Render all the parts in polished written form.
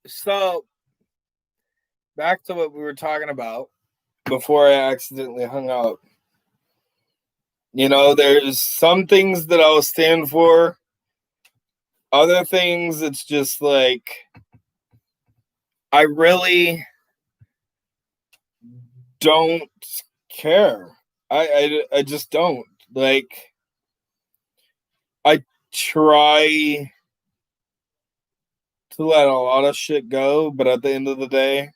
So, back to what we were talking about before I accidentally hung up. You know, there's some things that I'll stand for. Other things, it's just like, I really don't care. I just don't. Like, I try to let a lot of shit go, but at the end of the day,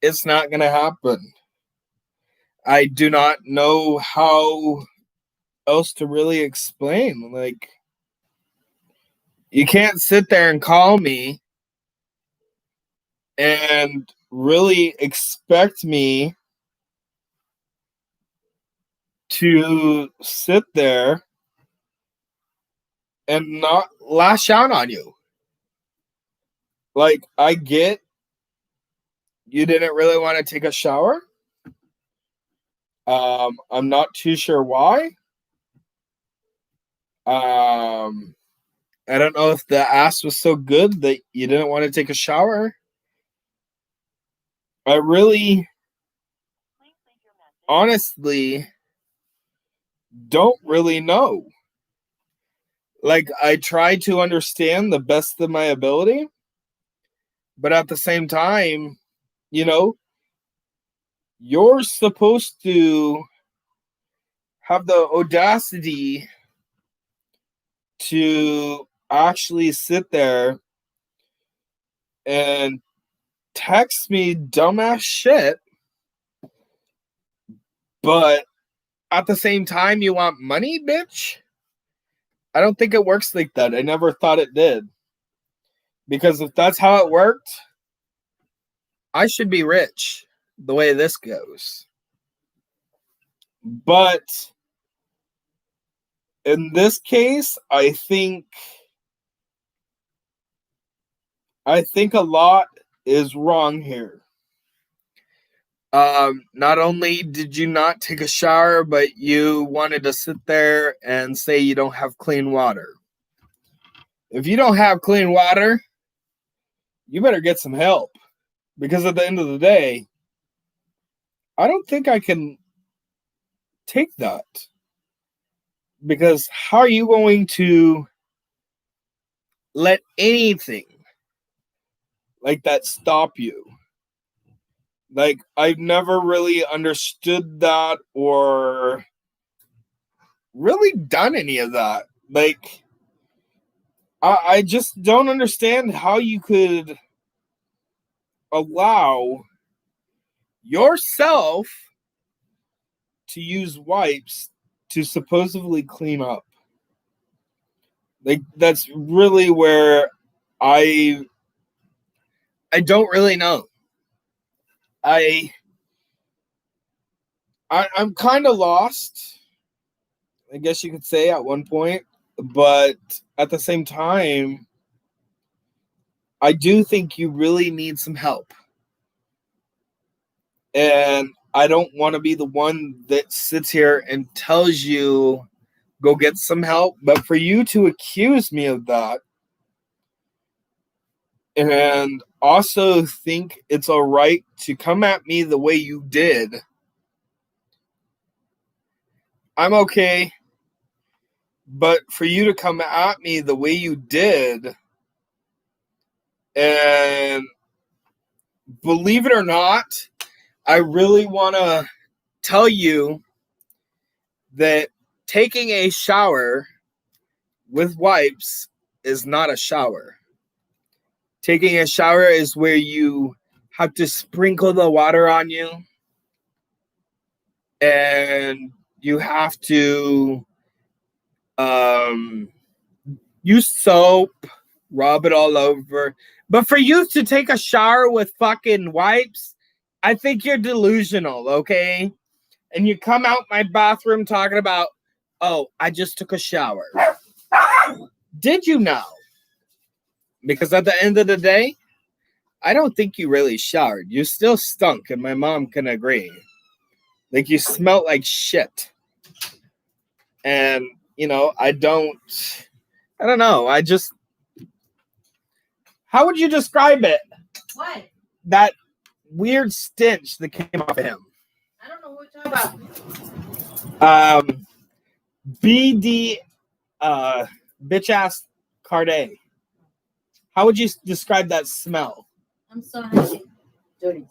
it's not going to happen. I do not know how else to really explain. Like, you can't sit there and call me and really expect me to sit there and not lash out on you. Like, I get you didn't really want to take a shower. I'm not too sure why. I don't know if the ass was so good that you didn't want to take a shower. I really, honestly, don't really know. Like, I try to understand the best of my ability, but at the same time, you know, you're supposed to have the audacity to actually sit there and text me dumbass shit, but at the same time you want money, bitch? I don't think it works like that. I never thought it did. Because if that's how it worked, I should be rich the way this goes. But in this case, I think a lot is wrong here. Not only did you not take a shower, but you wanted to sit there and say you don't have clean water. If you don't have clean water, you better get some help. Because at the end of the day, I don't think I can take that. Because how are you going to let anything like that stop you? Like, I've never really understood that or really done any of that. Like, I just don't understand how you could allow yourself to use wipes to supposedly clean up. Like, that's really where I don't really know. I'm kind of lost, I guess you could say, at one point, but at the same time, I do think you really need some help. And I don't want to be the one that sits here and tells you go get some help, but for you to accuse me of that and also think it's all right to come at me the way you did, I'm okay. But for you to come at me the way you did, and believe it or not, I really want to tell you that taking a shower with wipes is not a shower. Taking a shower is where you have to sprinkle the water on you, and you have to use soap, rub it all over. But for you to take a shower with fucking wipes, I think you're delusional, okay? And you come out my bathroom talking about, oh, I just took a shower. Did you know? Because at the end of the day, I don't think you really showered. You still stunk, and my mom can agree. Like, you smelled like shit. And, you know, I don't know. How would you describe it? What? That weird stench that came off of him. I don't know what you're talking about. BD, bitch ass Carde. How would you describe that smell? I'm so happy. Dirty.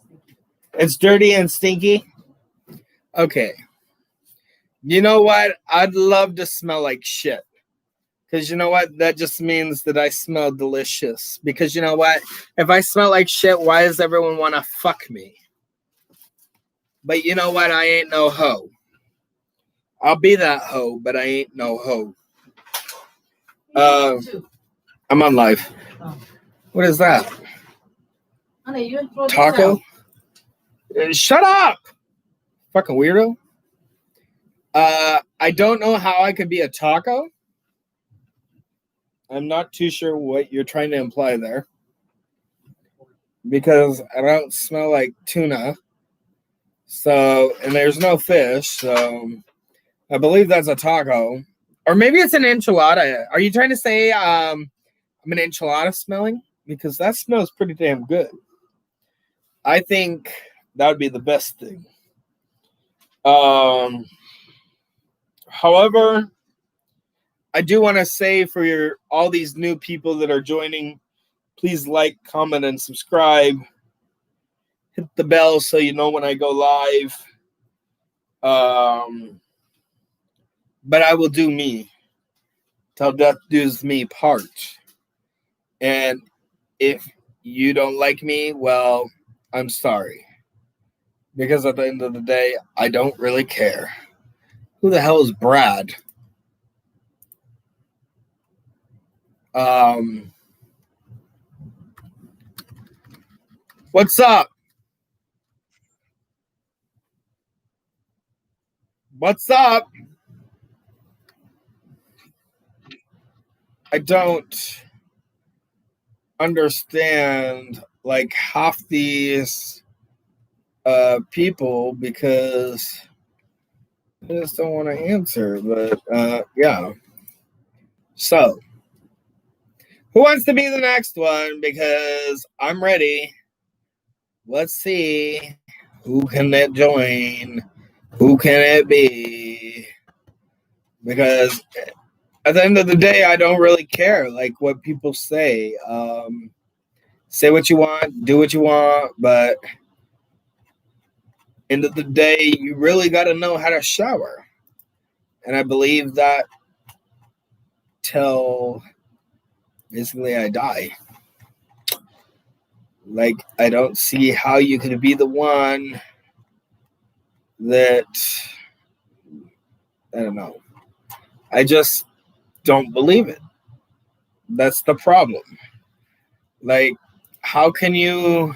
It's dirty and stinky? Okay. You know what? I'd love to smell like shit. Because you know what? That just means that I smell delicious. Because you know what? If I smell like shit, why does everyone want to fuck me? But you know what? I ain't no hoe. I'll be that hoe, but I ain't no hoe. I'm on live. Oh. What is that? Honey, you throw Taco? Shut up! Fucking weirdo. I don't know how I could be a taco. I'm not too sure what you're trying to imply there. Because I don't smell like tuna. So, and there's no fish. So, I believe that's a taco. Or maybe it's an enchilada. Are you trying to say I'm an enchilada smelling? Because that smells pretty damn good. I think that would be the best thing. However, I do want to say for all these new people that are joining, please like, comment, and subscribe. Hit the bell so you know when I go live. But I will do me. Till death does me part. And if you don't like me, well, I'm sorry. Because at the end of the day, I don't really care. Who the hell is Brad? What's up? What's up? I don't understand like half these people because I just don't want to answer. But yeah. So, who wants to be the next one? Because I'm ready. Let's see. Who can it join? Who can it be? Because at the end of the day, I don't really care like what people say. Say what you want, do what you want, but end of the day, you really got to know how to shower. And I believe that till basically I die. Like, I don't see how you could be the one that, I don't know. I just don't believe it. That's the problem. Like, how can you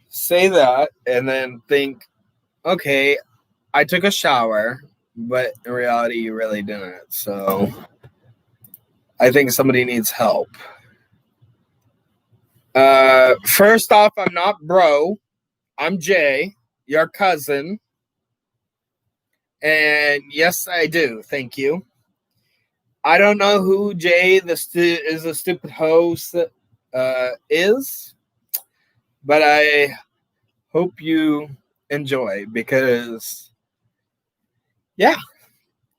say that and then think, okay, I took a shower, but in reality, you really didn't. So I think somebody needs help. First off, I'm not bro. I'm Jay, your cousin. And yes, I do. Thank you. I don't know who Jay is a stupid host is, but I hope you enjoy because, yeah.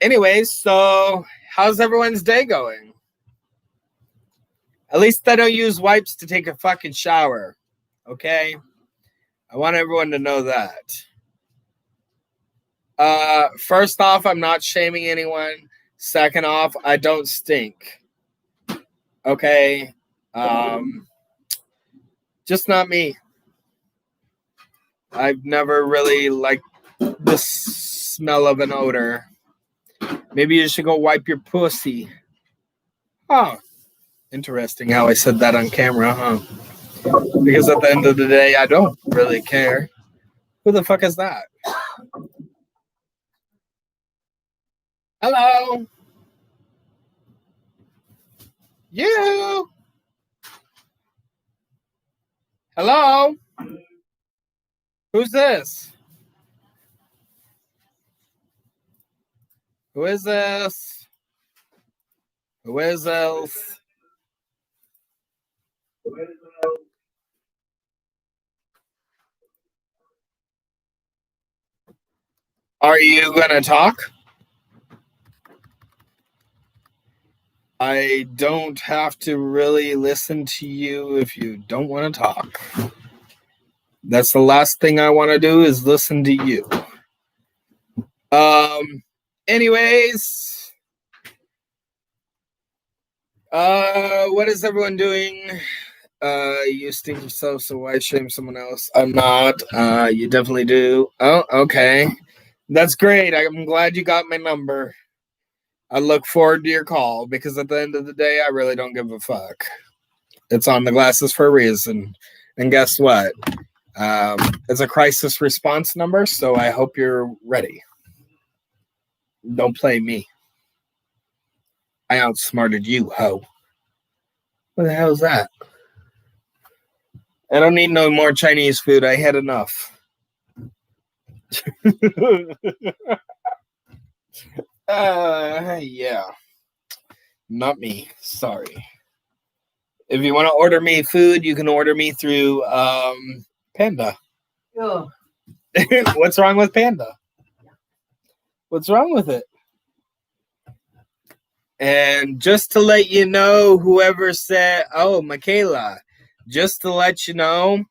Anyways, so how's everyone's day going? At least I don't use wipes to take a fucking shower, okay? I want everyone to know that. First off, I'm not shaming anyone. Second off, I don't stink. Okay? Just not me. I've never really liked the smell of an odor. Maybe you should go wipe your pussy. Oh, interesting how I said that on camera, huh? Because at the end of the day, I don't really care. Who the fuck is that? Hello? You? Hello? Who's this? Who is this? Who is this? Are you gonna talk? I don't have to really listen to you if you don't want to talk. That's the last thing I want to do is listen to you. Anyways, what is everyone doing? You stink yourself, so why shame someone else? I'm not. You definitely do. Oh, okay. That's great. I'm glad you got my number. I look forward to your call because at the end of the day, I really don't give a fuck. It's on the glasses for a reason. And guess what? It's a crisis response number, so I hope you're ready. Don't play me. I outsmarted you, ho. What the hell is that? I don't need no more Chinese food. I had enough. Yeah. Not me. Sorry. If you want to order me food, you can order me through Panda. Oh. What's wrong with Panda? What's wrong with it? And just to let you know, whoever said, oh, Michaela, just to let you know,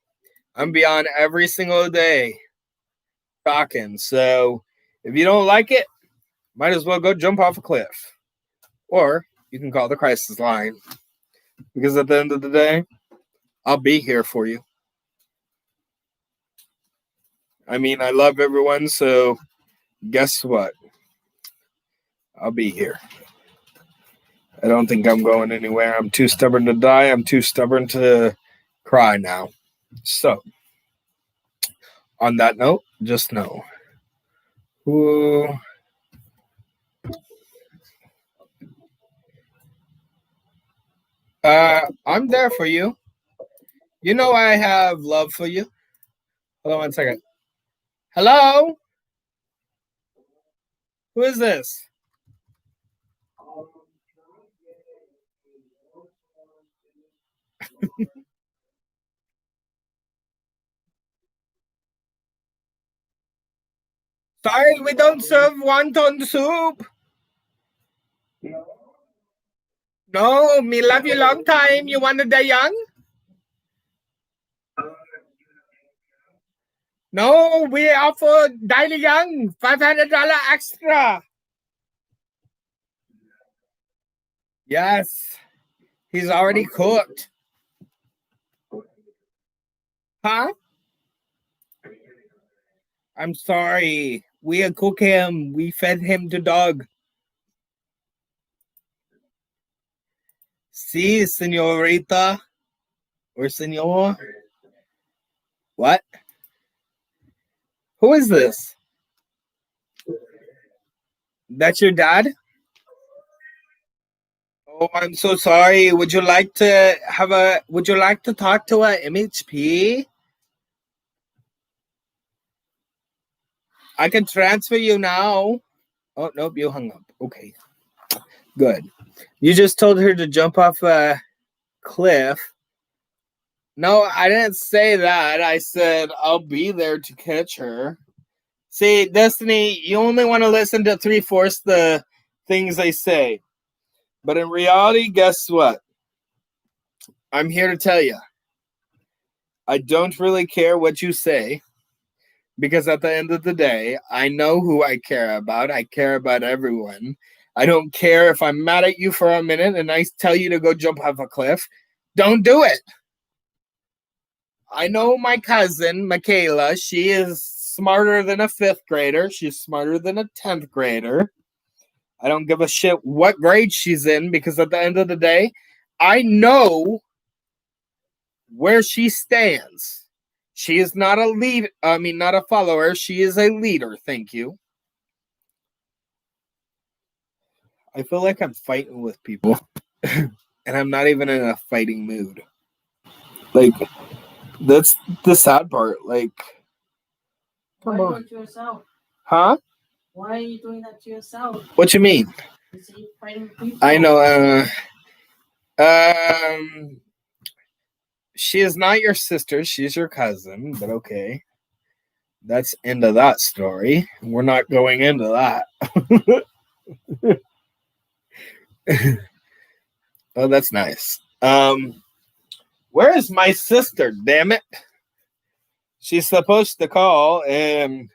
I'm beyond every single day talking. So if you don't like it, might as well go jump off a cliff. Or you can call the crisis line. Because at the end of the day, I'll be here for you. I mean, I love everyone, so guess what? I'll be here. I don't think I'm going anywhere. I'm too stubborn to die. I'm too stubborn to cry now. So, on that note, just know. Ooh. I'm there for you. You know I have love for you. Hold on 1 second. Hello? Who is this? Sorry, we don't serve wonton soup. No, me love you long time. You want to die young? No, we offer die young. $500 extra. Yes. He's already cooked. Huh? I'm sorry. We cook him. We fed him to dog. Si, senorita. Or senor. What? Who is this? That's your dad? Oh, I'm so sorry. Would you like to talk to a MHP? I can transfer you now. Oh, nope, you hung up. Okay. Good. You just told her to jump off a cliff. No, I didn't say that. I said I'll be there to catch her. See, Destiny, you only want to listen to 3/4 the things I say. But in reality, guess what? I'm here to tell you. I don't really care what you say. Because at the end of the day, I know who I care about. I care about everyone. I don't care if I'm mad at you for a minute and I tell you to go jump off a cliff. Don't do it. I know my cousin, Michaela. She is smarter than a 5th grader. She's smarter than a 10th grader. I don't give a shit what grade she's in because at the end of the day, I know where she stands. She is not a lead. I mean, not a follower. She is a leader. Thank you. I feel like I'm fighting with people, and I'm not even in a fighting mood. Like, that's the sad part. Like, come on. Why do it to yourself? Huh? Why are you doing that to yourself? What you mean? You see, fighting people. I know. she is not your sister. She's your cousin, but okay. That's into that story. We're not going into that. Oh, that's nice. Where is my sister? Damn it. She's supposed to call and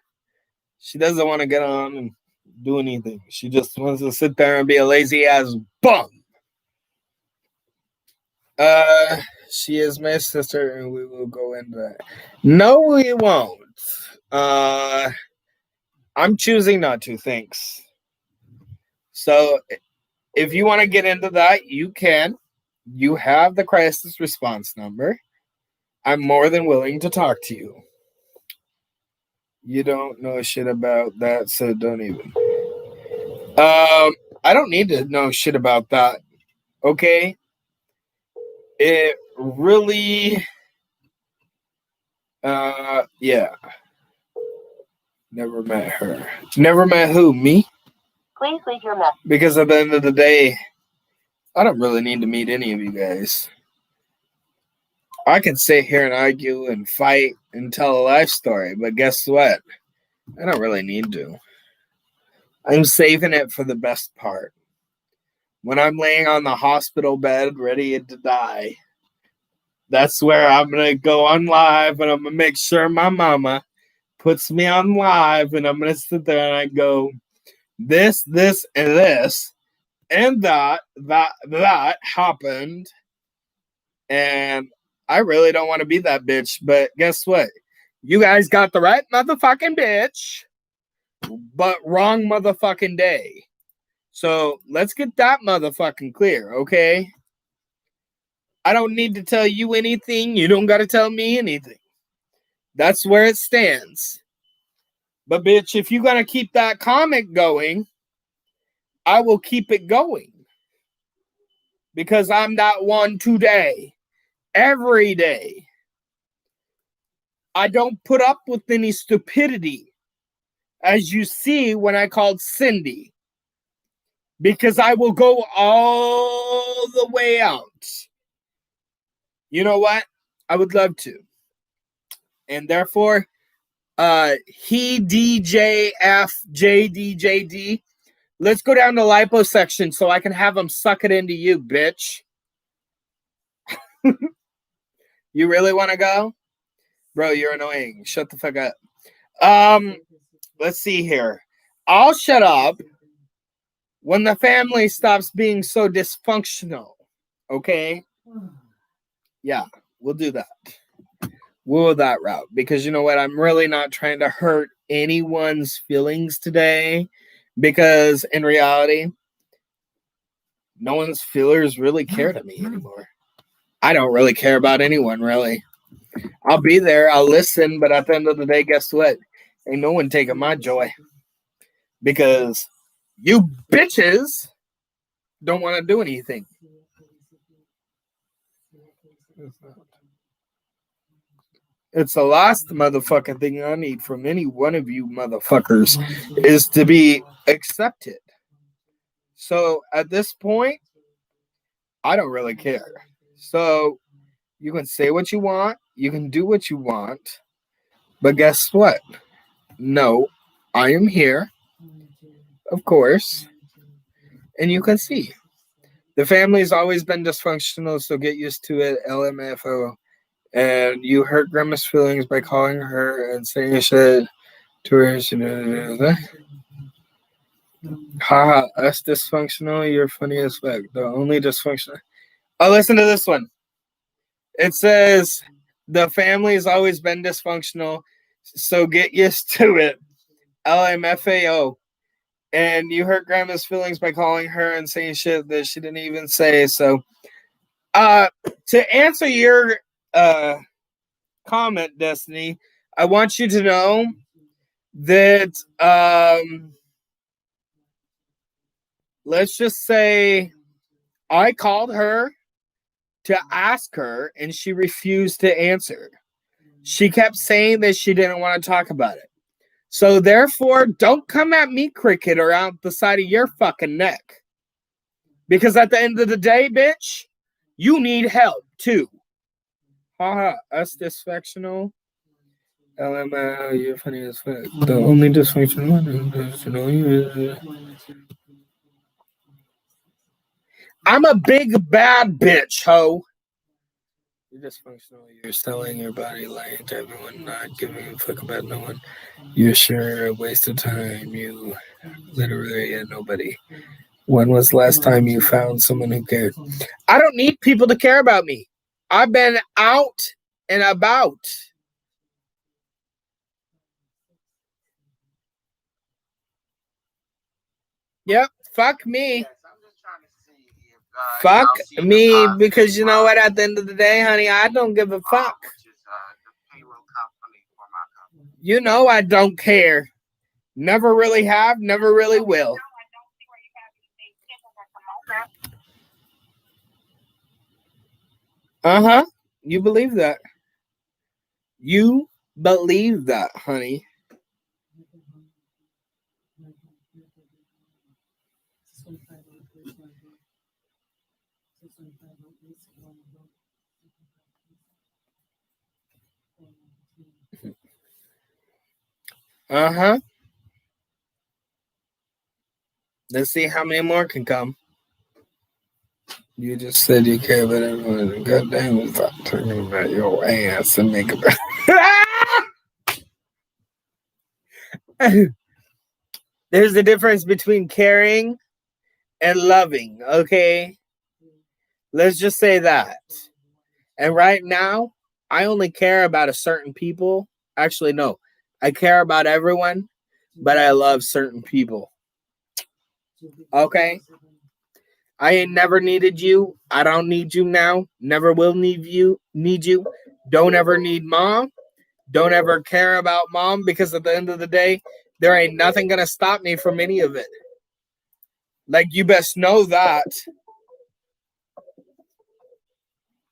she doesn't want to get on and do anything. She just wants to sit there and be a lazy ass bum. She is my sister and we will go into that. No, we won't. I'm choosing not to, thanks. So if you want to get into that, you can. You have the crisis response number. I'm more than willing to talk to you. You don't know shit about that, so don't even. I don't need to know shit about that. Okay? It really yeah. Never met her. Never met who? Me? Please leave your message. Because at the end of the day, I don't really need to meet any of you guys. I can sit here and argue and fight and tell a life story, but guess what? I don't really need to. I'm saving it for the best part. When I'm laying on the hospital bed ready to die, that's where I'm going to go on live and I'm going to make sure my mama puts me on live and I'm going to sit there and I go, this, and this, and that happened. And I really don't want to be that bitch, but guess what? You guys got the right motherfucking bitch, but wrong motherfucking day. So let's get that motherfucking clear, okay? I don't need to tell you anything. You don't got to tell me anything. That's where it stands. But bitch, if you got to keep that comment going, I will keep it going. Because I'm that one today. Every day. I don't put up with any stupidity. As you see when I called Cindy. Because I will go all the way out. You know what? I would love to. And therefore, he DJFJDJD. Let's go down to liposuction so I can have him suck it into you, bitch. You really want to go? Bro, you're annoying. Shut the fuck up. Let's see here. I'll shut up when the family stops being so dysfunctional. Okay? Yeah, we'll do that. We'll go that route. Because you know what? I'm really not trying to hurt anyone's feelings today. Because in reality, no one's feelers really care to me anymore. I don't really care about anyone, really. I'll be there, I'll listen, but at the end of the day, guess what? Ain't no one taking my joy. Because you bitches don't want to do anything. It's the last motherfucking thing I need from any one of you motherfuckers is to be accepted. So at this point, I don't really care. So you can say what you want, you can do what you want, but guess what? No, I am here, of course, and you can see. The family's always been dysfunctional, so get used to it, LMFO. And you hurt Grandma's feelings by calling her and saying shit to her. Haha, us dysfunctional, you're funny as fuck. The only dysfunctional. Oh, listen to this one. It says, the family's always been dysfunctional, so get used to it. LMFAO. And you hurt Grandma's feelings by calling her and saying shit that she didn't even say. So, to answer your comment, Destiny, I want you to know that let's just say I called her to ask her and she refused to answer. She kept saying that she didn't want to talk about it. So therefore, don't come at me, cricket, or out the side of your fucking neck. Because at the end of the day, bitch, you need help too. Haha, us dysfunctional. LML, you're funny as fuck. The only dysfunctional one is to know you. I'm a big bad bitch, ho. You're dysfunctional. You're selling your body lying to everyone, not giving a fuck about no one. You're sure a waste of time. You literally are nobody. When was the last time you found someone who cared? I don't need people to care about me. I've been out and about. Yep, fuck me. Fuck me, because you know what? At the end of the day, honey, I don't give a fuck. You know I don't care. Never really have, never really will. Uh-huh. You believe that. You believe that, honey. Uh-huh. Let's see how many more can come. You just said you care about everyone. Goddamn, stop talking about your ass and make it. There's a difference between caring and loving, okay? Let's just say that. And right now, I only care about a certain people. Actually, no. I care about everyone, but I love certain people. Okay? I ain't never needed you. I don't need you now. Never will need you. Don't ever need mom. Don't ever care about mom, because at the end of the day, there ain't nothing gonna stop me from any of it. Like, you best know that.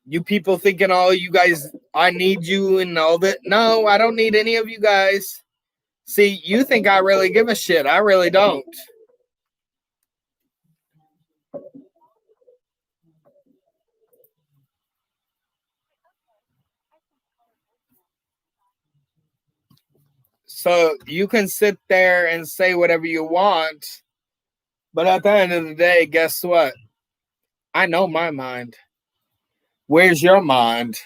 You people thinking, oh, you guys, I need you and all that. No, I don't need any of you guys. See, you think I really give a shit. I really don't. So you can sit there and say whatever you want, but at the end of the day, guess what? I know my mind. Where's your mind?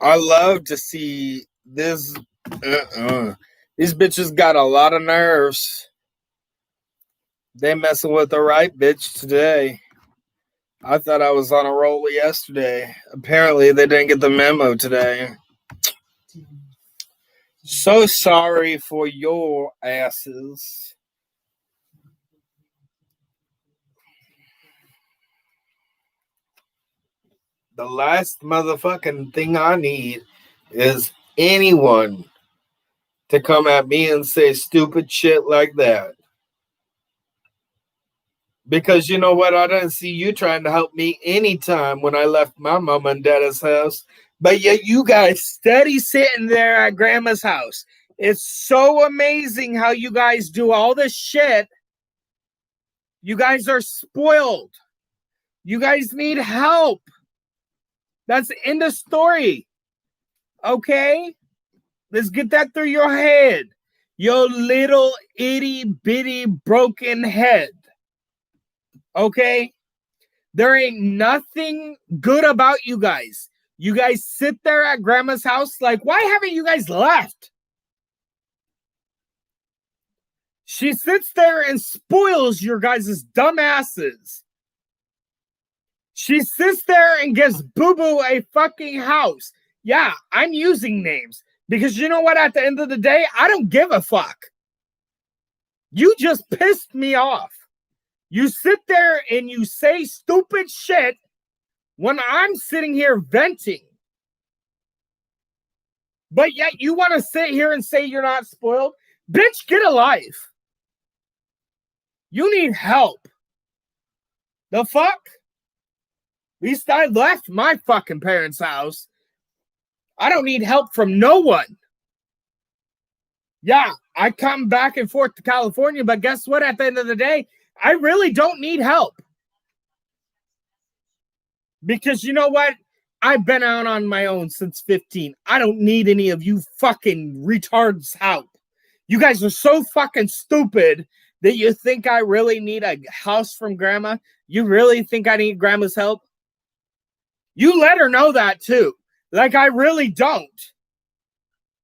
I love to see this. These bitches got a lot of nerves. They messing with the right bitch today. I thought I was on a roll yesterday. Apparently, they didn't get the memo today. So sorry for your asses. The last motherfucking thing I need is anyone to come at me and say stupid shit like that. Because you know what? I didn't see you trying to help me anytime when I left my mom and dad's house. But yet you guys steady sitting there at grandma's house. It's so amazing how you guys do all this shit. You guys are spoiled. You guys need help. That's the end of story. Okay? Let's get that through your head. Your little itty bitty broken head. Okay? There ain't nothing good about you guys. You guys sit there at grandma's house like, why haven't you guys left? She sits there and spoils your guys' dumb asses. She sits there and gives boo-boo a fucking house. Yeah, I'm using names. Because you know what? At the end of the day, I don't give a fuck. You just pissed me off. You sit there and you say stupid shit when I'm sitting here venting. But yet you want to sit here and say you're not spoiled? Bitch, get a life. You need help. The fuck? At least I left my fucking parents' house. I don't need help from no one. Yeah, I come back and forth to California, but guess what? At the end of the day, I really don't need help. Because you know what? I've been out on my own since 15. I don't need any of you fucking retards' help. You guys are so fucking stupid that you think I really need a house from grandma. You really think I need grandma's help? You let her know that too. Like, I really don't.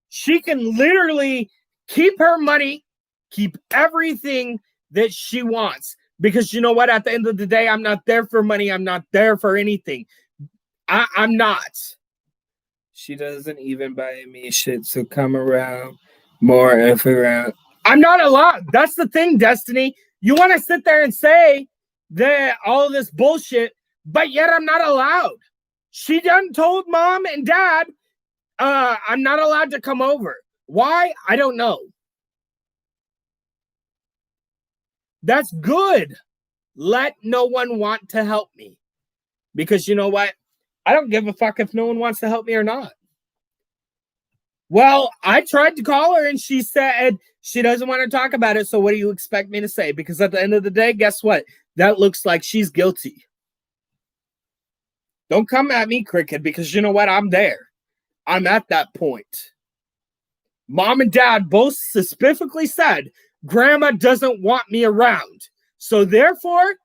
She can literally keep her money, keep everything that she wants. Because you know what? At the end of the day, I'm not there for money. I'm not there for anything. I'm not. She doesn't even buy me shit, so come around more if around. I'm not allowed. That's the thing, Destiny. You want to sit there and say that all of this bullshit, but yet I'm not allowed. She done told mom and dad I'm not allowed to come over. Why? I don't know. That's good. Let no one want to help me. Because you know what? I don't give a fuck if no one wants to help me or not. Well, I tried to call her and she said she doesn't want to talk about it. So what do you expect me to say? Because at the end of the day, guess what? That looks like she's guilty. Don't come at me, Cricket, because you know what? I'm there. I'm at that point. Mom and dad both specifically said, grandma doesn't want me around. So therefore,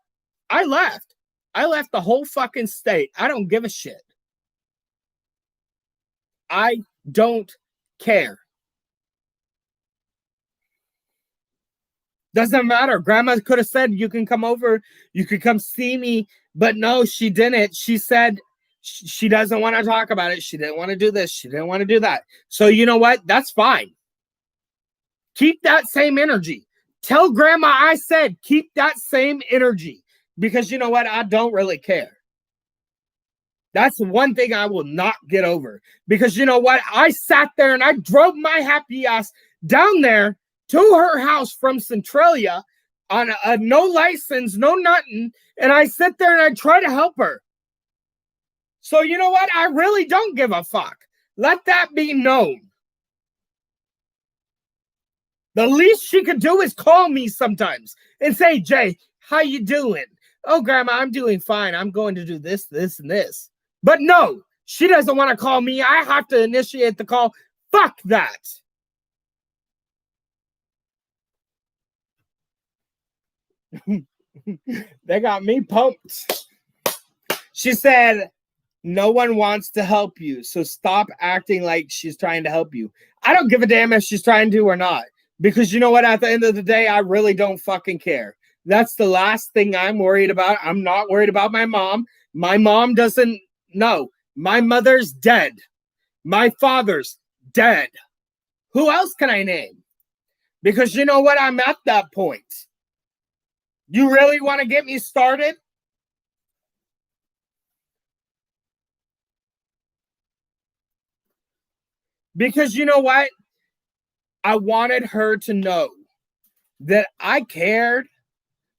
I left. I left the whole fucking state. I don't give a shit. I don't care. Doesn't matter. Grandma could have said, you can come over. You could come see me. But no, she didn't. She said she doesn't want to talk about it. She didn't want to do this. She didn't want to do that. So you know what? That's fine. Keep that same energy. Tell grandma I said keep that same energy. Because you know what? I don't really care. That's one thing I will not get over. Because you know what? I sat there and I drove my happy ass down there to her house from Centralia on a no license, no nothing. And I sit there and I try to help her. So you know what? I really don't give a fuck. Let that be known. The least she could do is call me sometimes and say, Jay, how you doing? Oh, grandma, I'm doing fine. I'm going to do this, this, and this. But no, she doesn't want to call me. I have to initiate the call. Fuck that. They got me pumped. She said, no one wants to help you, so stop acting like she's trying to help you. I don't give a damn if she's trying to or not. Because you know what? At the end of the day, I really don't fucking care. That's the last thing I'm worried about. I'm not worried about my mom. My mom doesn't know. My mother's dead. My father's dead. Who else can I name? Because you know what? I'm at that point. You really want to get me started? Because you know what? I wanted her to know that I cared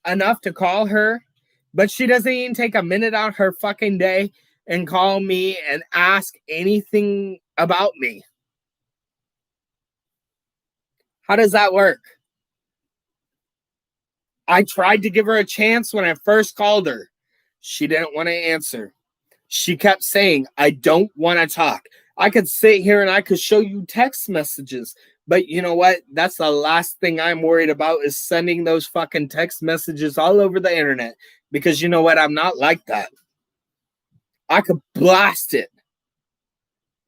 enough to call her, but she doesn't even take a minute out her fucking day and call me and ask anything about me. How does that work? I tried to give her a chance when I first called her. She didn't want to answer. She kept saying, I don't want to talk. I could sit here and I could show you text messages. But you know what? That's the last thing I'm worried about is sending those fucking text messages all over the internet. Because you know what? I'm not like that. I could blast it.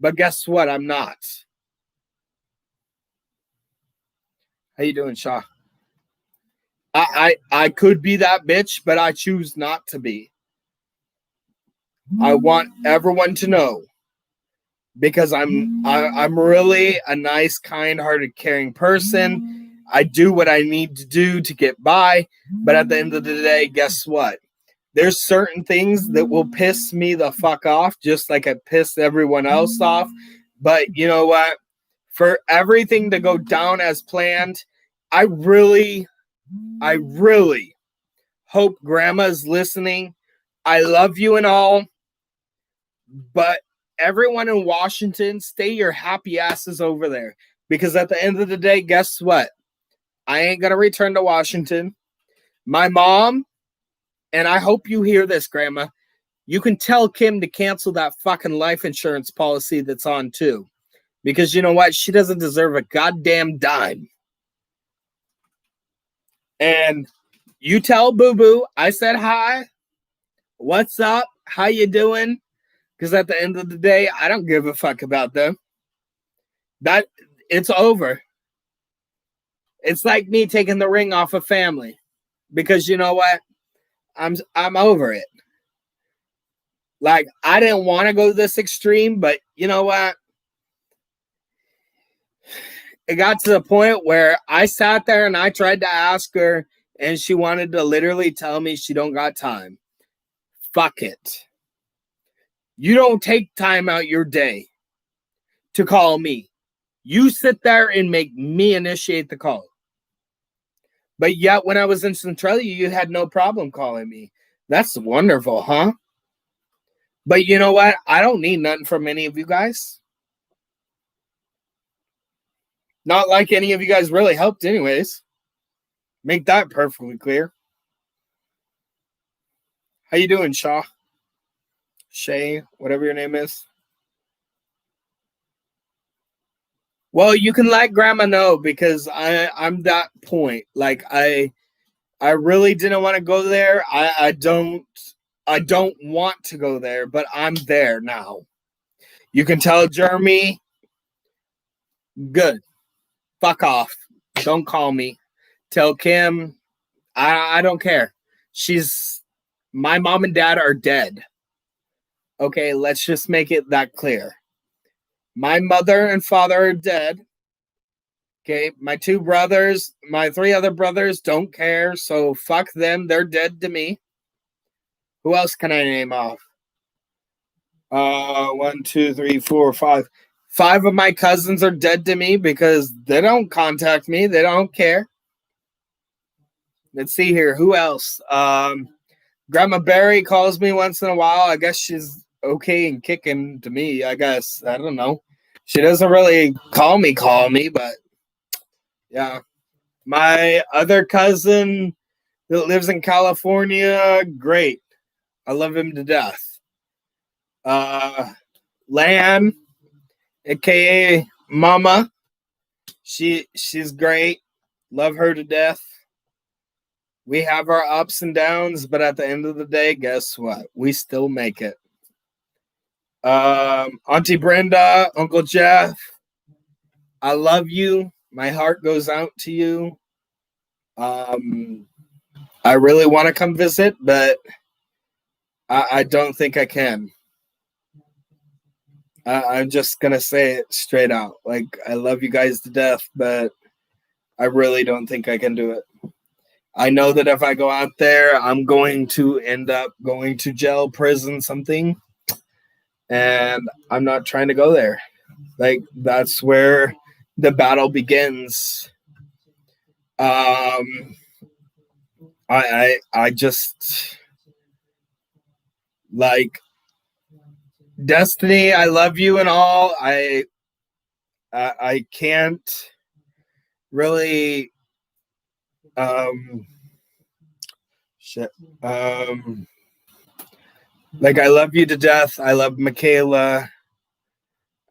But guess what? I'm not. How you doing, Shaw? I could be that bitch, but I choose not to be. I want everyone to know. Because I'm really a nice, kind-hearted, caring person. I do what I need to do to get by. But at the end of the day, guess what? There's certain things that will piss me the fuck off, just like I piss everyone else off. But you know what? for everything to go down as planned. I really hope Grandma's listening. I love you and all, but everyone in Washington, stay your happy asses over there. Because at the end of the day, guess what? I ain't going to return to Washington. My mom, and I hope you hear this, Grandma, you can tell Kim to cancel that fucking life insurance policy that's on too. Because you know what? She doesn't deserve a goddamn dime. And you tell Boo Boo I said hi. What's up? How you doing? Because at the end of the day, I don't give a fuck about them. That it's over. It's like me taking the ring off a family. Because you know what? I'm over it. Like, I didn't want to go this extreme, but you know what? It got to the point where I sat there and I tried to ask her, and she wanted to literally tell me she don't got time. Fuck it. You don't take time out your day to call me. You sit there and make me initiate the call. But yet, when I was in Centralia, you had no problem calling me. That's wonderful, huh? But you know what? I don't need nothing from any of you guys. Not like any of you guys really helped anyways. Make that perfectly clear. How you doing, Shaw? Shay, whatever your name is. Well, you can let Grandma know because I'm that point. Like I really didn't want to go there. I don't want to go there, but I'm there now. You can tell Jeremy, good. Fuck off. Don't call me. Tell Kim, I don't care. My mom and dad are dead. Okay, let's just make it that clear. My mother and father are dead. Okay, my 2 brothers, my 3 other brothers don't care, so fuck them. They're dead to me. Who else can I name off? 1, 2, 3, 4, 5. 5 of my cousins are dead to me because they don't contact me. They don't care. Let's see here. Who else? Grandma Barry calls me once in a while. I guess she's okay and kicking to me, I guess. I don't know. She doesn't really call me, but yeah. My other cousin that lives in California, great. I love him to death. Lan, aka Mama, she's great. Love her to death. We have our ups and downs, but at the end of the day, guess what? We still make it. Auntie Brenda, Uncle Jeff, I love you. My heart goes out to you. I really want to come visit, but I don't think I can. I'm just going to say it straight out. Like, I love you guys to death, but I really don't think I can do it. I know that if I go out there, I'm going to end up going to jail, prison, something. And I'm not trying to go there. Like, that's where the battle begins. I just, like, Destiny, I love you and all. I can't really like, I love you to death. I love Michaela.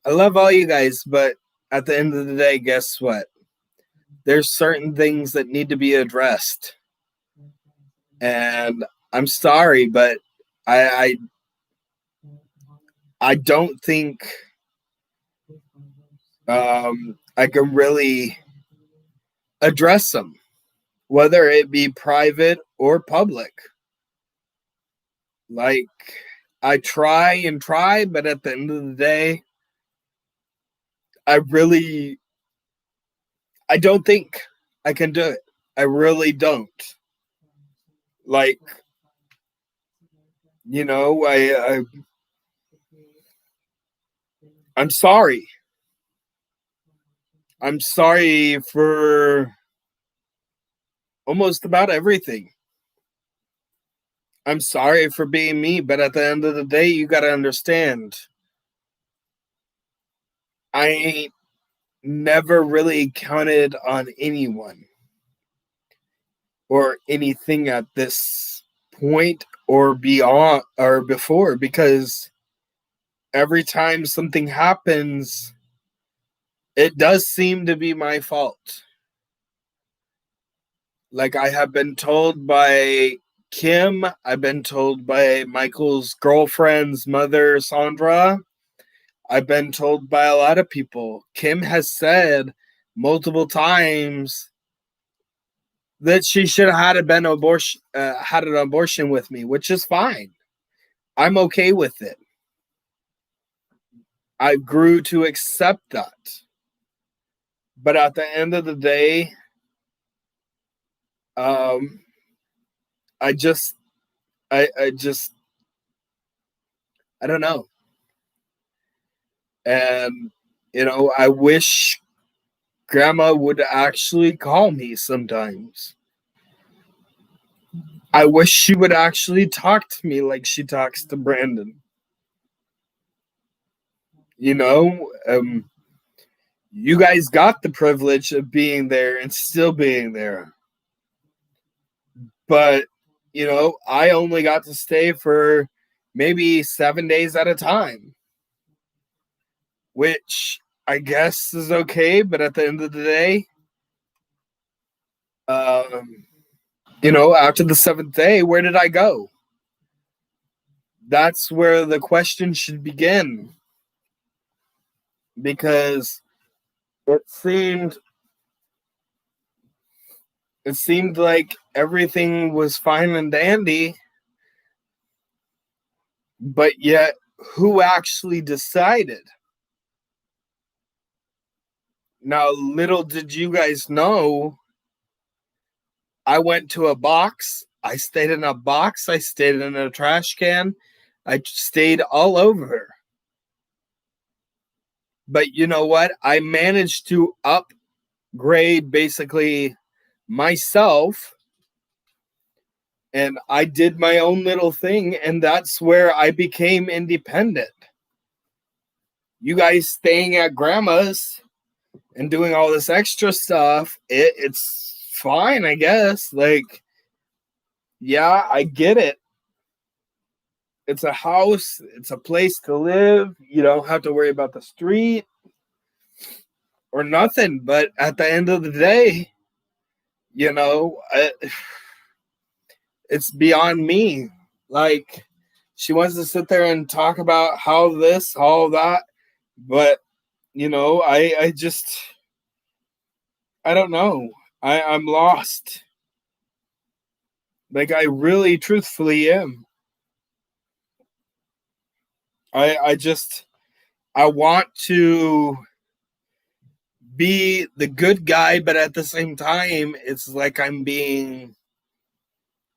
I love all you guys, but at the end of the day, guess what? There's certain things that need to be addressed. And I'm sorry, but I don't think I can really address them, whether it be private or public. Like, I try, but at the end of the day, I don't think I can do it. I really don't. Like, you know, I'm sorry. I'm sorry for almost about everything. I'm sorry for being me, but at the end of the day, you got to understand, I ain't never really counted on anyone or anything at this point or beyond or before, because every time something happens, it does seem to be my fault. Like, I have been told by Kim, I've been told by Michael's girlfriend's mother, Sandra. I've been told by a lot of people. Kim has said multiple times that she should have had an abortion with me, which is fine. I'm okay with it. I grew to accept that. But at the end of the day, I just I don't know. And I wish grandma would actually call me sometimes. I wish she would actually talk to me like she talks to Brandon. You guys got the privilege of being there and still being there. But, I only got to stay for maybe 7 days at a time, which I guess is okay. But at the end of the day, after the 7th day, where did I go? That's where the question should begin. Because it seemed like everything was fine and dandy, but yet who actually decided? Now, little did you guys know, I went to a box. I stayed in a box. I stayed in a trash can. I stayed all over. But you know what? I managed to upgrade basically myself, and I did my own little thing, and that's where I became independent. You guys staying at grandma's and doing all this extra stuff, it's fine, I guess. Like, yeah, I get it. It's a house, it's a place to live. You don't have to worry about the street or nothing. But at the end of the day, it's beyond me. Like, she wants to sit there and talk about how this, all that, but I just, I don't know. I'm lost. Like, I really truthfully am. I want to be the good guy, but at the same time, it's like I'm being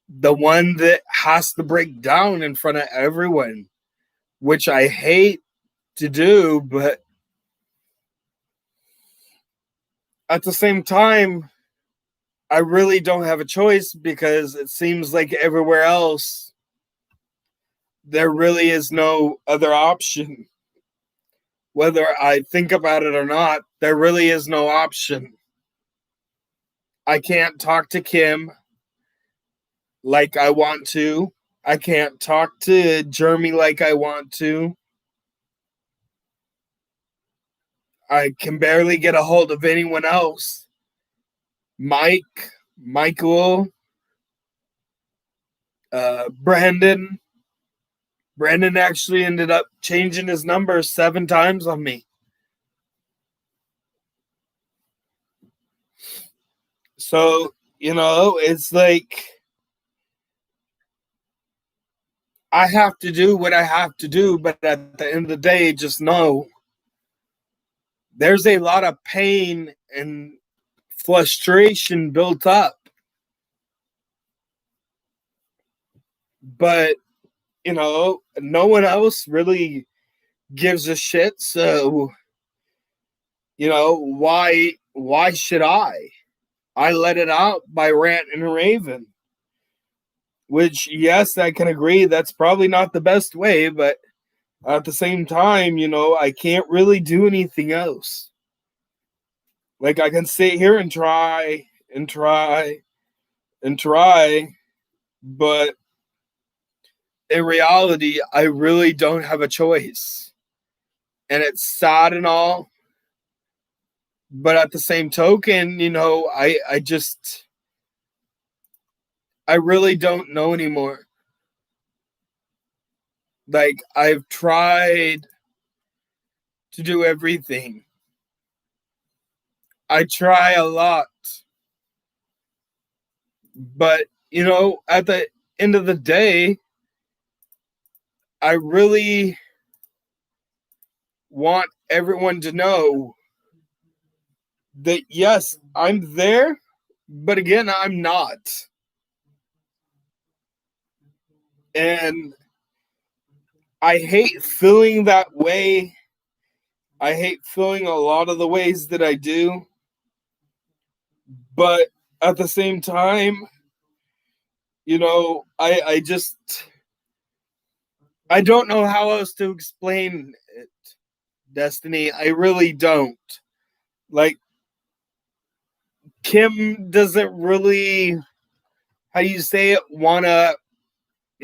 the one that has to break down in front of everyone, which I hate to do, but at the same time, I really don't have a choice, because it seems like everywhere else, there really is no other option. Whether I think about it or not, there really is no option. I can't talk to Kim like I want to. I can't talk to Jeremy like I want to. I can barely get a hold of anyone else. Michael, Brandon. Brandon actually ended up changing his number 7 times on me. So, it's like, I have to do what I have to do, but at the end of the day, just know there's a lot of pain and frustration built up. But, no one else really gives a shit. So You know, why should I? I let it out by ranting and raving. Which, yes, I can agree that's probably not the best way, but at the same time, you know, I can't really do anything else. Like, I can sit here and try and try and try, but in reality, I really don't have a choice. And it's sad and all, but at the same token, you know, I really don't know anymore. Like, I've tried to do everything. I try a lot. But, you know, at the end of the day, I really want everyone to know that, yes, I'm there, but again, I'm not. And I hate feeling that way. I hate feeling a lot of the ways that I do. But at the same time, you know, I don't know how else to explain it, Destiny. I really don't. Like, Kim doesn't really, how do you say it,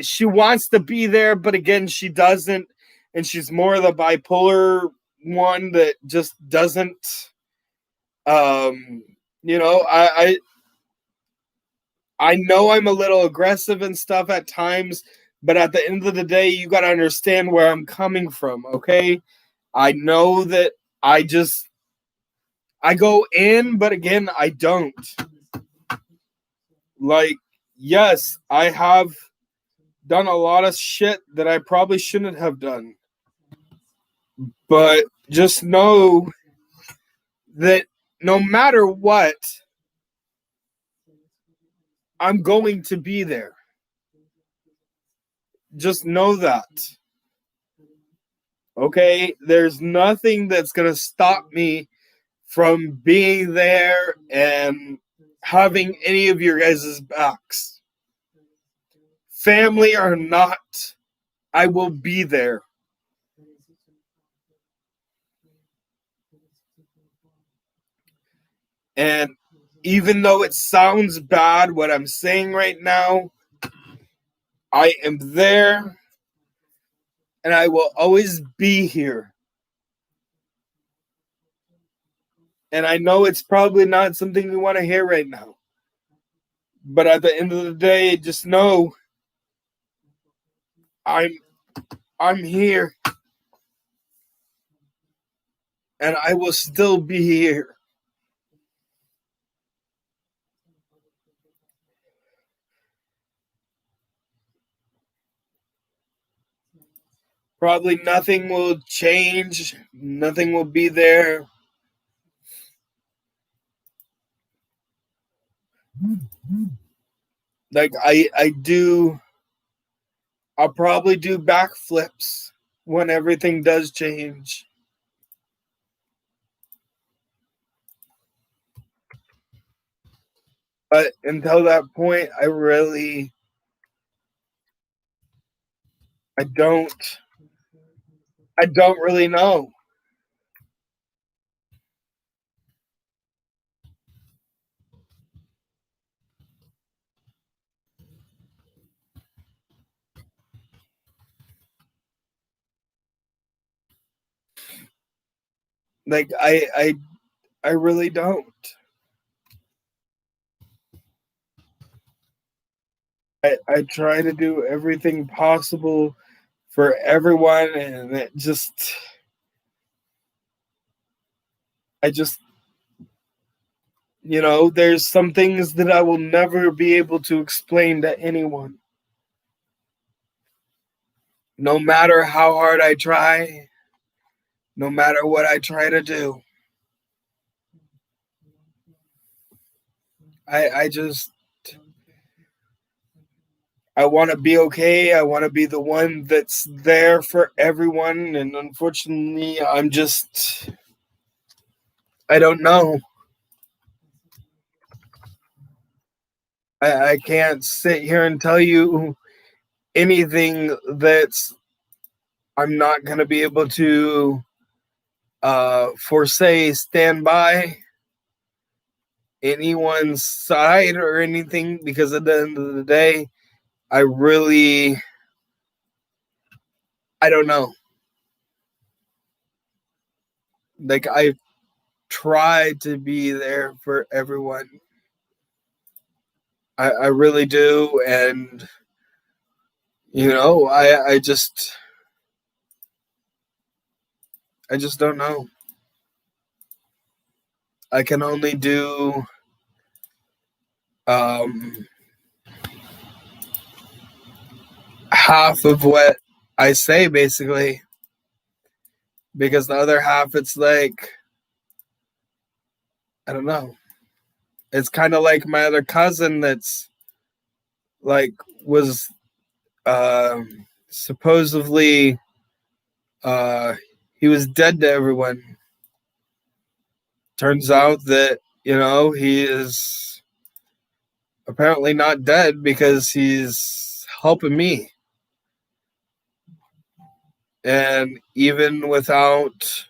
she wants to be there, but again, she doesn't. And she's more the bipolar one that just doesn't, you know, I know I'm a little aggressive and stuff at times, but at the end of the day, you got to understand where I'm coming from, okay? I know that I go in, but again, I don't. Like, yes, I have done a lot of shit that I probably shouldn't have done. But just know that no matter what, I'm going to be there. Just know that. Okay? There's nothing that's going to stop me from being there and having any of your guys' backs. Family or not, I will be there. And even though it sounds bad what I'm saying right now, I am there and I will always be here. And I know it's probably not something you want to hear right now. But at the end of the day, just know I'm here. And I will still be here. Probably nothing will change. Nothing will be there. Like I'll probably do backflips when everything does change. But until that point, I don't really know. Like I really don't. I try to do everything possible for everyone, and I just, you know, there's some things that I will never be able to explain to anyone. No matter how hard I try, no matter what I try to do. I just, I want to be okay. I want to be the one that's there for everyone. And unfortunately, I'm just, I don't know. I can't sit here and tell you anything that's I'm not going to be able to stand by anyone's side or anything, because at the end of the day, I don't know. Like, I try to be there for everyone. I really do. And, I just don't know. I can only do half of what I say, basically, because the other half, it's like, I don't know. It's kind of like my other cousin that's like was supposedly he was dead to everyone. Turns out that he is apparently not dead, because he's helping me. And even without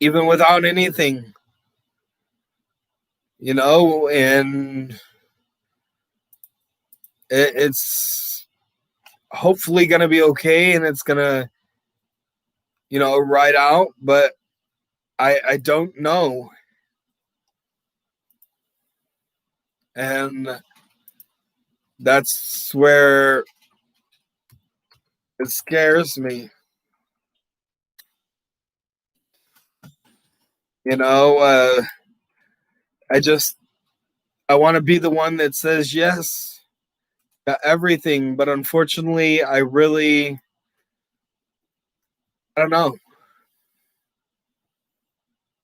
even without anything, and it's hopefully gonna be okay, and it's gonna ride out. But I don't know. And that's where it scares me. I want to be the one that says yes to everything, but unfortunately, I don't know.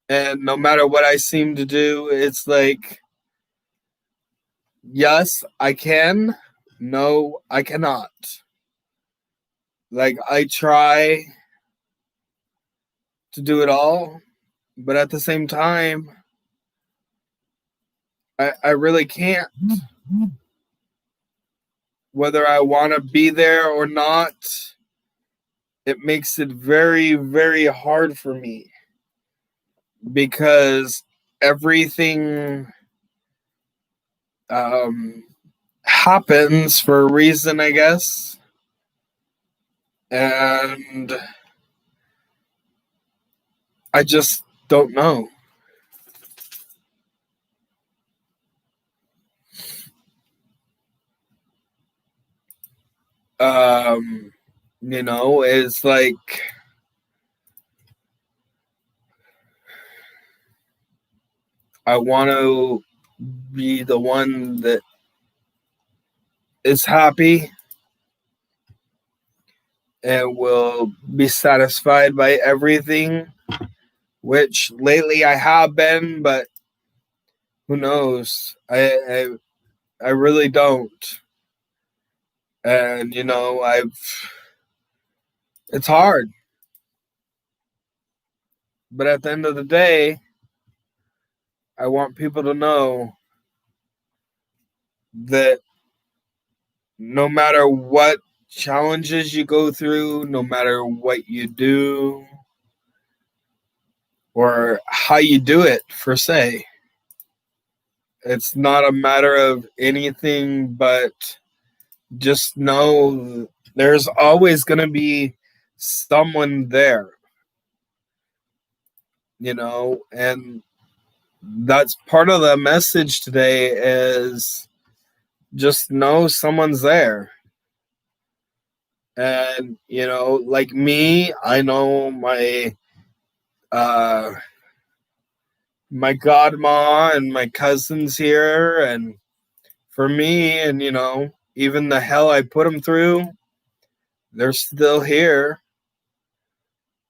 And no matter what I seem to do, it's like, yes, I can. No, I cannot. Like, I try to do it all, but at the same time, I really can't. Whether I want to be there or not, it makes it very, very hard for me, because everything happens for a reason, I guess. And I just don't know. It's like, I want to be the one that is happy and will be satisfied by everything, which lately I have been, but who knows? I really don't. And it's hard. But at the end of the day, I want people to know that no matter what challenges you go through, no matter what you do or how you do it, per se, it's not a matter of anything but just know there's always going to be someone there, and that's part of the message today, is just know someone's there. And like me, I know my godma and my cousins here, and for me, and even the hell I put them through, they're still here.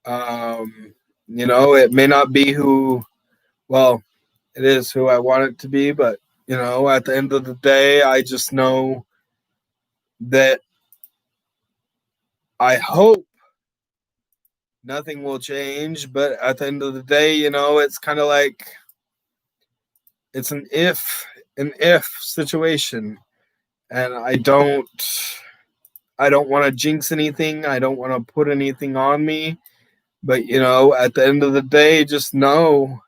It may not be it is who I want it to be, but at the end of the day, I just know that I hope nothing will change, but at the end of the day, it's kind of like it's an if situation, and I don't want to jinx anything. I don't want to put anything on me, but at the end of the day, just know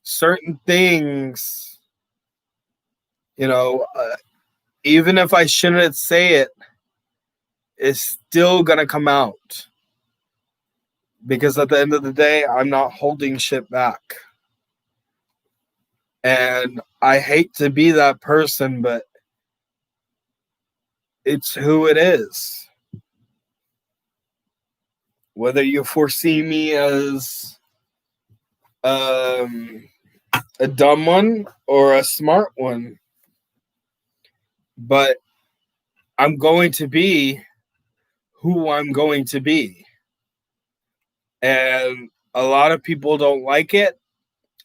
certain things, even if I shouldn't say it, it's still gonna come out, because at the end of the day, I'm not holding shit back. And I hate to be that person, but it's who it is. Whether you foresee me as a dumb one or a smart one, but I'm going to be who I'm going to be. And a lot of people don't like it.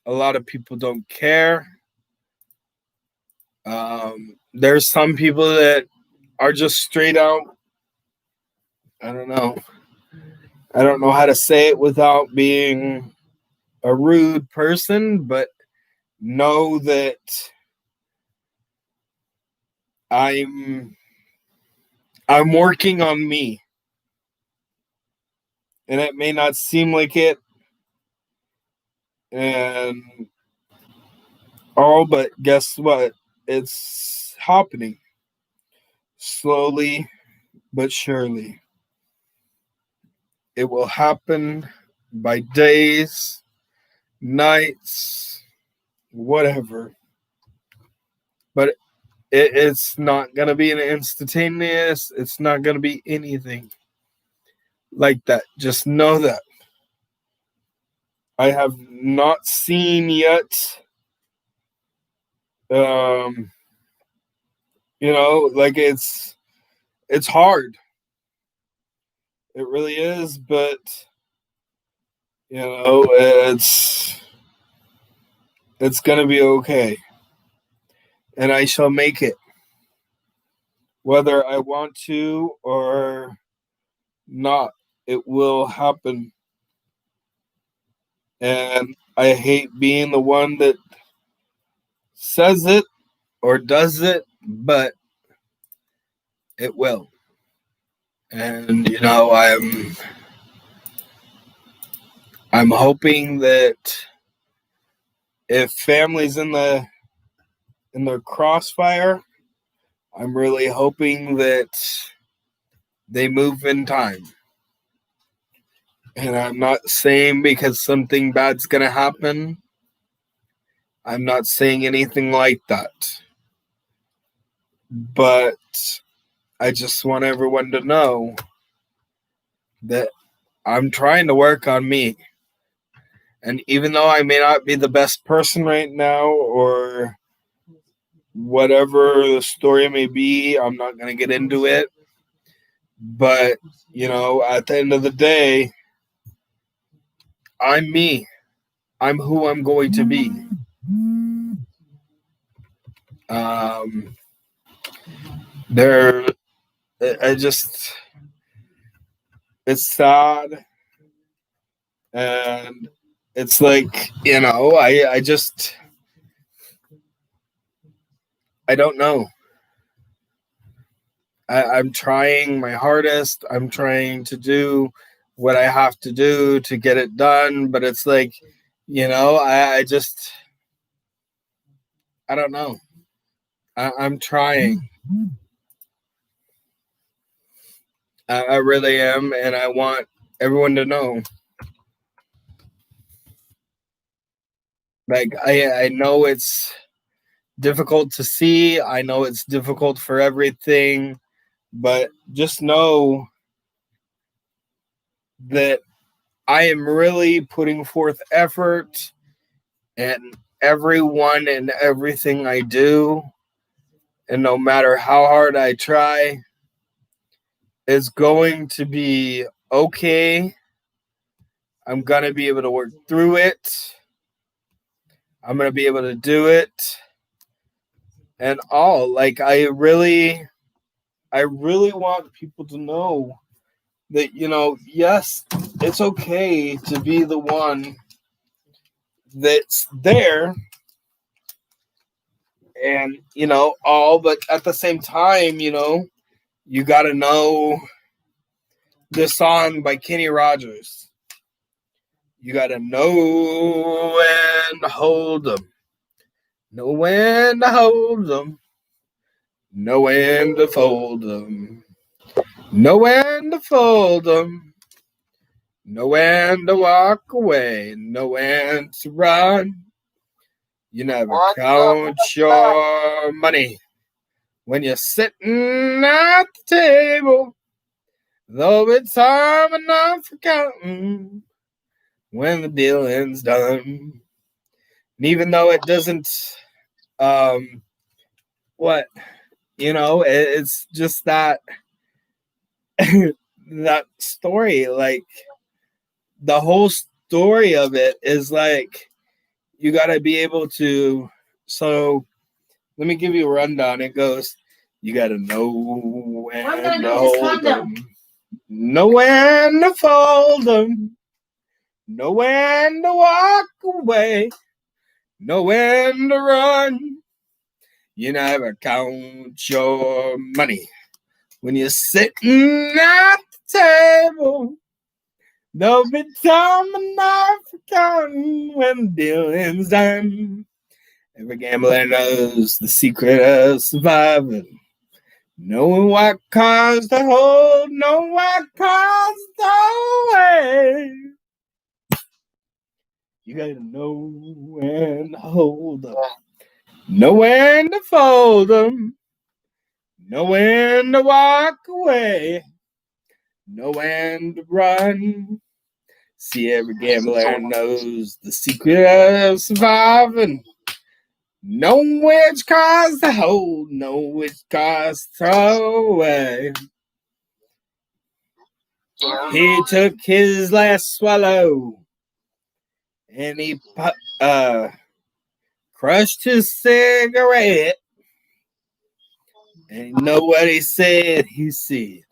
A lot of people don't care. There's some people that are just straight out, I don't know how to say it without being a rude person, but know that I'm working on me. And it may not seem like it, but guess what? It's happening slowly but surely. It will happen by days, nights, whatever. But it's not going to be an instantaneous. It's not going to be anything like that. Just know that. I have not seen yet, like it's hard. It really is, but it's gonna be okay, and I shall make it, whether I want to or not. It will happen, and I hate being the one that says it or does it, but it will. And I'm hoping that if families in the crossfire, I'm really hoping that they move in time. And I'm not saying because something bad's gonna happen. I'm not saying anything like that. But I just want everyone to know that I'm trying to work on me. And even though I may not be the best person right now, or whatever the story may be, I'm not going to get into it. But, at the end of the day, I'm me. I'm who I'm going to be. It's sad. And it's like, I don't know. I'm trying my hardest. I'm trying to do what I have to do to get it done. But it's like, I don't know. I'm trying. I really am. And I want everyone to know. Like, I know it's difficult to see. I know it's difficult for everything. But just know that I am really putting forth effort in everyone and everything I do. And no matter how hard I try, it's going to be okay. I'm going to be able to work through it. I'm going to be able to do it. And I I really want people to know that, you know, yes, it's okay to be the one that's there and, you know, all, but at the same time, you know, you got to know this song by Kenny Rogers. You got to know when to hold them. Know when to hold them. Know when to fold them. Know when to fold them. Know when to walk away. Know when to run. You never count your money when you're sitting at the table. Though it's time enough for counting when the dealing's done. And even though it doesn't, it's just that that story, like the whole story of it is like you got to be able to. So let me give you a rundown. It goes, you got to know when to hold them, know when to fold them, know when to walk away, know when to run. You never count your money when you're sitting at the table. There'll be time enough for counting when the dealing's done. Every gambler knows the secret of surviving. Knowing what cards to hold, knowing what cards to weigh. You gotta know when to hold them, know when to fold them, know when to walk away, know when to run. See, every gambler knows the secret of surviving. Know which cards to hold, know which cards to throw away. He took his last swallow and he crushed his cigarette. And you know what he said? He said,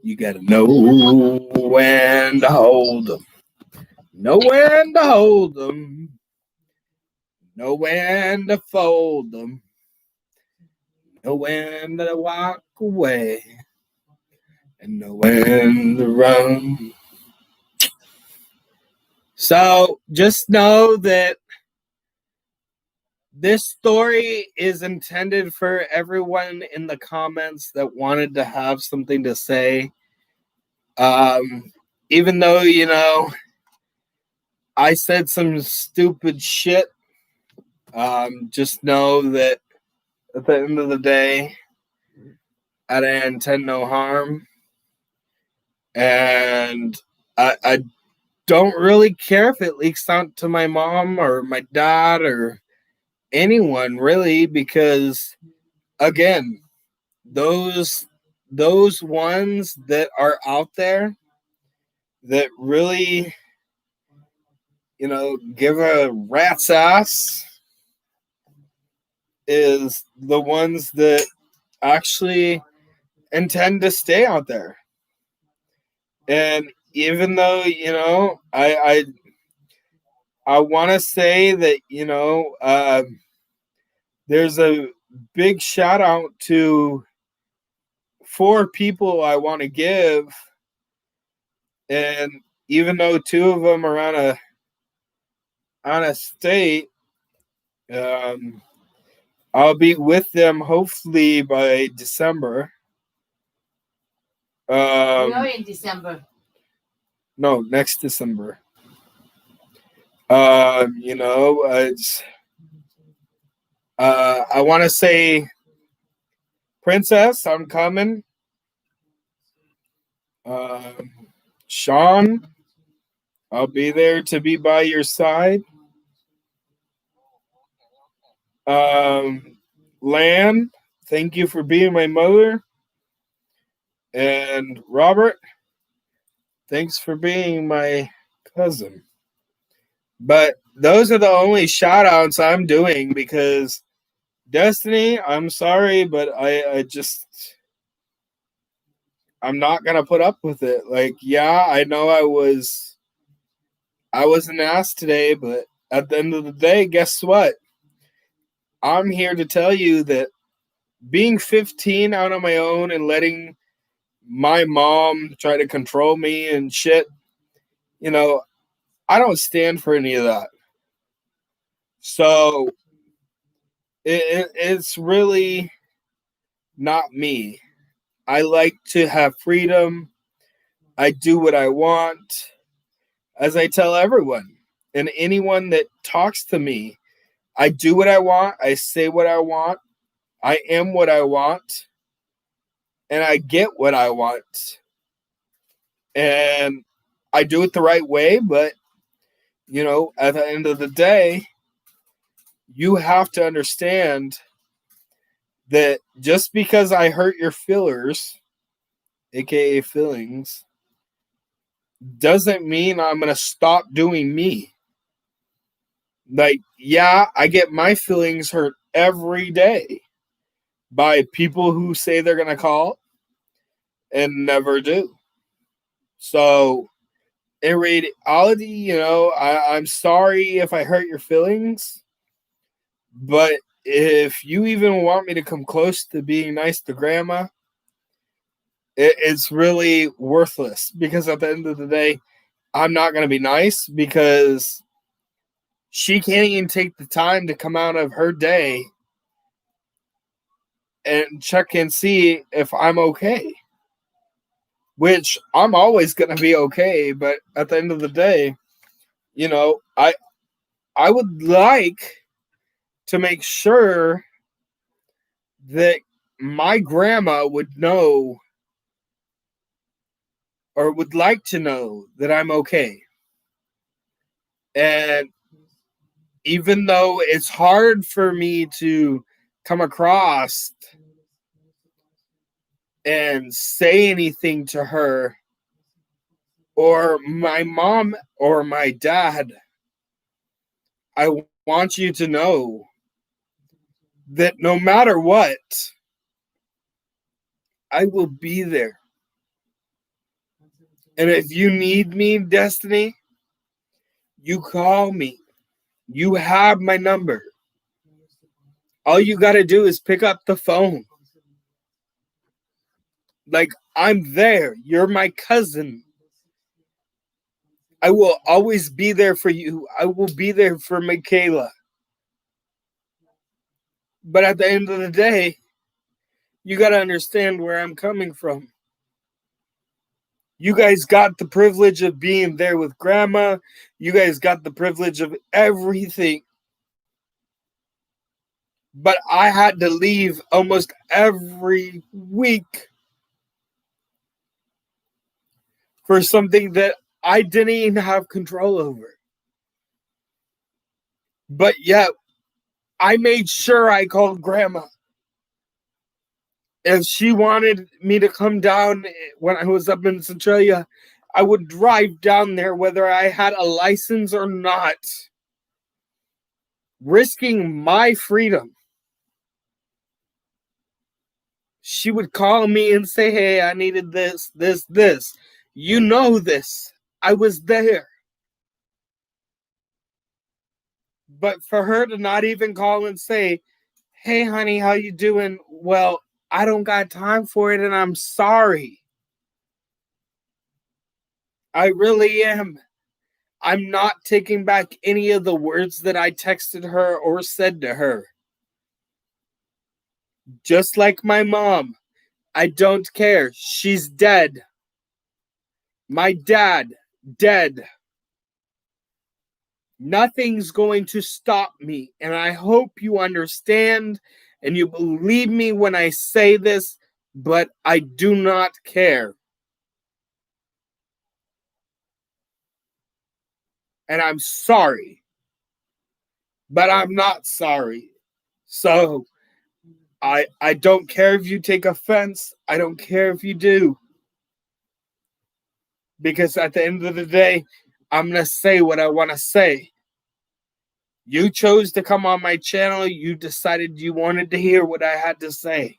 you gotta know when to hold them. Know when to hold them. Know when to fold them. Know when to walk away. And know when to run. So just know that this story is intended for everyone in the comments that wanted to have something to say. Even though, you know, I said some stupid shit, just know that at the end of the day, I didn't intend no harm. And I don't really care if it leaks out to my mom or my dad or anyone, really, because, again, those ones that are out there that really, you know, give a rat's ass is the ones that actually intend to stay out there. And even though, you know, I want to say that, you know, there's a big shout out to 4 people I want to give. And even though 2 of them are on a state, I'll be with them hopefully by December. You're in December. No, next December. You know, it's I want to say, Princess, I'm coming. Sean, I'll be there to be by your side. Lamb, thank you for being my mother. And Robert, thanks for being my cousin. But those are the only shout outs I'm doing because Destiny, I'm sorry, but I just I'm not gonna put up with it. Like, yeah, I know I was an ass today, but at the end of the day, guess what? I'm here to tell you that being 15 out on my own and letting my mom try to control me and shit, I don't stand for any of that. So it's really not me. I like to have freedom. I do what I want, as I tell everyone and anyone that talks to me. I do what I want. I say what I want. I am what I want. And I get what I want. And I do it the right way. But, at the end of the day, you have to understand that just because I hurt your feelers, aka feelings, doesn't mean I'm going to stop doing me. Like, yeah, I get my feelings hurt every day by people who say they're going to call and never do. So, in reality, I'm sorry if I hurt your feelings, but if you even want me to come close to being nice to grandma, it's really worthless, because at the end of the day, I'm not going to be nice because she can't even take the time to come out of her day and check and see if I'm okay. Which I'm always going to be okay, but at the end of the day, I would like to make sure that my grandma would know, or would like to know, that I'm okay. And even though it's hard for me to come across and say anything to her or my mom or my dad, I want you to know that no matter what, I will be there. And if you need me, Destiny, you call me. You have my number. All you got to do is pick up the phone. Like, I'm there. You're my cousin. I will always be there for you. I will be there for Michaela. But at the end of the day, you got to understand where I'm coming from. You guys got the privilege of being there with grandma. You guys got the privilege of everything. But I had to leave almost every week for something that I didn't even have control over. But yet, I made sure I called grandma. If she wanted me to come down when I was up in Centralia, I would drive down there whether I had a license or not, risking my freedom. She would call me and say, hey, I needed this. You know this. I was there. But for her to not even call and say, hey, honey, how you doing? Well, I don't got time for it, and I'm sorry. I really am. I'm not taking back any of the words that I texted her or said to her. Just like my mom, I don't care. She's dead. My dad, dead. Nothing's going to stop me. And I hope you understand and you believe me when I say this, but I do not care. And I'm sorry. But I'm not sorry. So I don't care if you take offense. I don't care if you do. Because at the end of the day, I'm going to say what I want to say. You chose to come on my channel. You decided you wanted to hear what I had to say.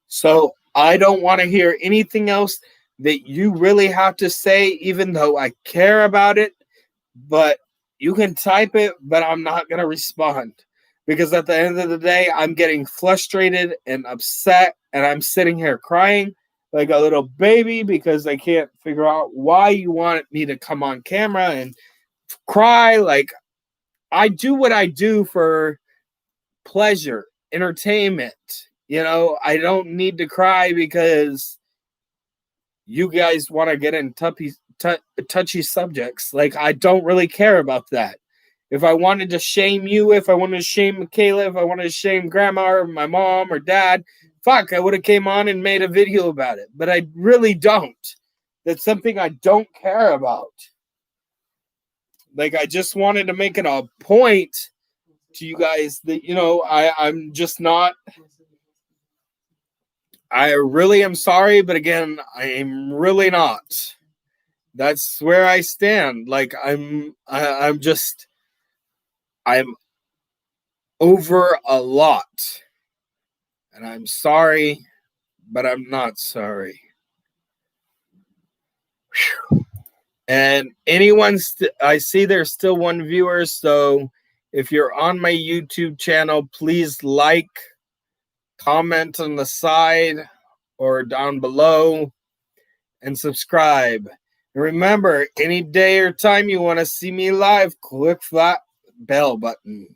So I don't want to hear anything else that you really have to say, even though I care about it. But you can type it, but I'm not going to respond. Because at the end of the day, I'm getting frustrated and upset, and I'm sitting here crying like a little baby because I can't figure out why you want me to come on camera and cry. Like, I do what I do for pleasure, entertainment. You know, I don't need to cry because you guys want to get in touchy subjects. Like, I don't really care about that. If I wanted to shame you, if I wanted to shame Michaela, if I wanted to shame grandma or my mom or dad, fuck, I would have came on and made a video about it. But I really don't. That's something I don't care about. Like, I just wanted to make it a point to you guys that, you know, I'm just not. I really am sorry, but again, I'm really not. That's where I stand. Like, I'm over a lot. And I'm sorry, but I'm not sorry. Whew. And I see there's still one viewer, so if you're on my YouTube channel, please like, comment on the side or down below, and subscribe. And remember, any day or time you want to see me live, click that bell button.